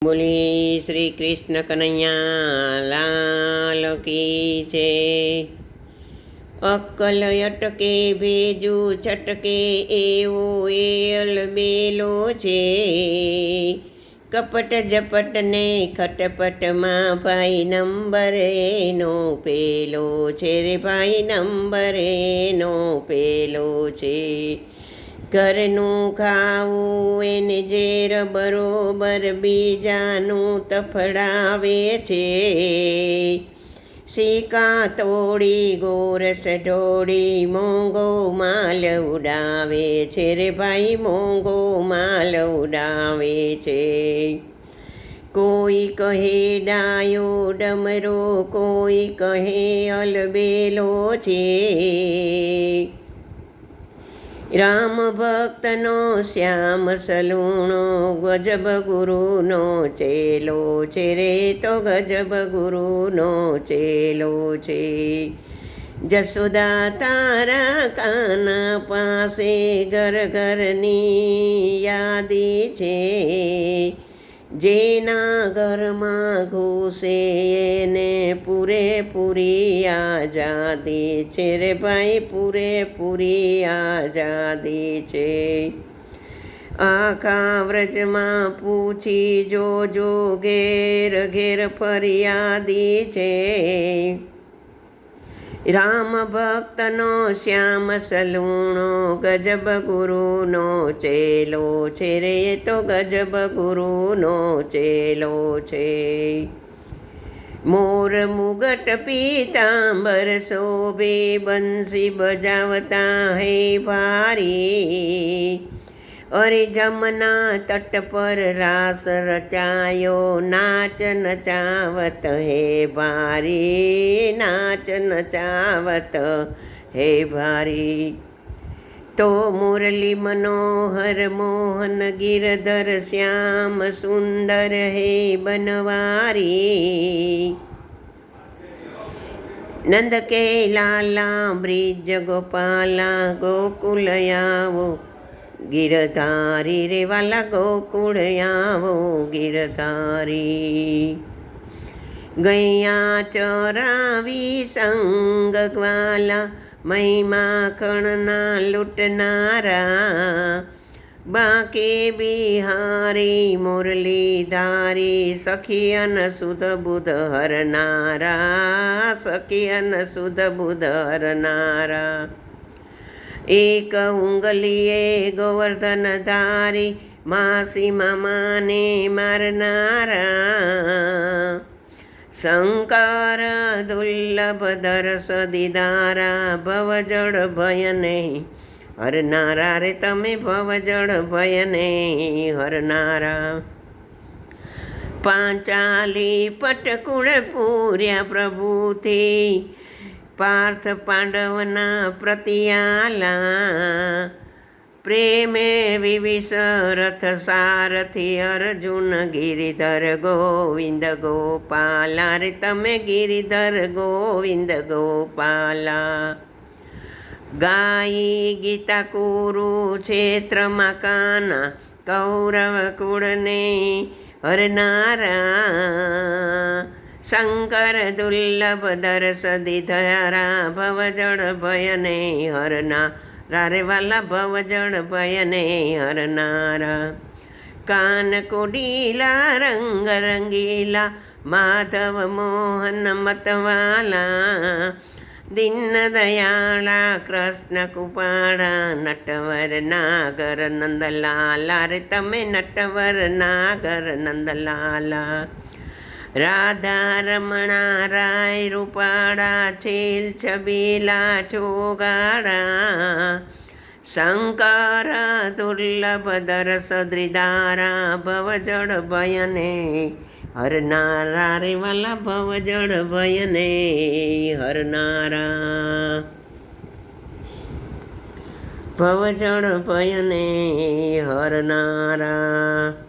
બોલી શ્રી કૃષ્ણ કનૈયા લાલ કી છે। અક્કલ અટકે ભેજું છટકે એવો એ અલબેલો છે। કપટ ઝપટ ને ખટપટમાં ભાઈ નંબર એનો પેલો છે રે, ભાઈ નંબર એનો પેલો છે। ઘરનું ખાવું એને ઝેર બરોબર બીજાનું તફડાવે છે। સિક્કા તોડી ગોરસ ઢોળી મોંઘો માલ ઉડાવે છે રે, ભાઈ મોંઘો માલ ઉડાવે છે। કોઈ કહે ડાયો ડમરો, કોઈ કહે અલબેલો છે। રામ ભક્તનો શ્યામ સલૂણો ગજબ ગુરુનો ચેલો છે રે, તો ગજબ ગુરુનો ચેલો છે। જશોદા તારા કાના પાસે ઘર ઘરની યાદી છે। જેના ઘરમાં ઘૂસે એને પૂરેપૂરી આઝાદી છે રે, ભાઈ પૂરેપૂરી આઝાદી છે। આખા વ્રજમાં પૂછી જોજો ઘેર ઘેર ફરિયાદી છે। રામ ભક્તનો શ્યામ સલૂણો ગજબ ગુરુનો ચેલો છે રે, તો ગજબ ગુરુનો ચેલો છે। મોર મુગટ પીતાંબર શોભે બંસી બજાવતા હે ભારી। અરે જમના તટ પર રાસ રચાયો નાચ નચાવત હે ભારી, નાચ નચાવત હે ભારી। તો મુરલી મનોહર મોહન ગિરધર શ્યામ સુંદર હે બનવારી। નંદ કે લાલા બ્રિજ ગોપાલા ગોકુલ આવો ગિરધારી રે વાલા, ગોકુળ આવો ગિરધારી। ગૈયા ચરાવી સંગ ગ્વાલા મહી માખણના લૂંટનારા। બાકે બિહારી મુરલીધારી સખિયન સુધ બુધ હરનારા, સખિયન સુધ બુધ હરનારા। એક ઉંગલીએ ગોવર્ધન ધારી માસી મામાને મારનારા। શંકર દુર્લભ દરસ દીદારા ભવજળ ભય નહીં હરનારા રે, તમે ભવજળ ભય નહીં હરનારા। પાંચાલી પટકુળ પૂર્યા પ્રભુથી પાર્થ પાંડવના પ્રતિયાલા। પ્રેમે વિવિશ રથ સારથી અર્જુન ગિરિધર ગોવિંદ ગોપાલા રે, તમે ગિરિધર ગોવિંદ ગોપાલા। ગાઈ ગીતા કુરુક્ષેત્રમાં કાના કૌરવ કુળને હરનારા। શંકર દુર્લભ દરસ દીધારા ભવજળ ભય નહીં હરનારા રે વાલા, ભવજળ ભય નહીં હરનારા। કાન કોડીલા રંગ રંગીલા માધવ મોહન મતવાલા। દીન દયાળા કૃષ્ણ કૃપાળા નટવર નાગર નંદલાલા રે, તમે નટવર નાગર નંદલાલા। રાધા રમણા રાય રૂપાળા છેલ છબીલા ચોગાળા। શંકર દુર્લભ દરસ દ્રિધારા ભવજળ ભય નહીં હરનારા રે વાલા, ભવજળ ભય નહીં હરનારા, ભવજળ ભય નહીં હરનારા।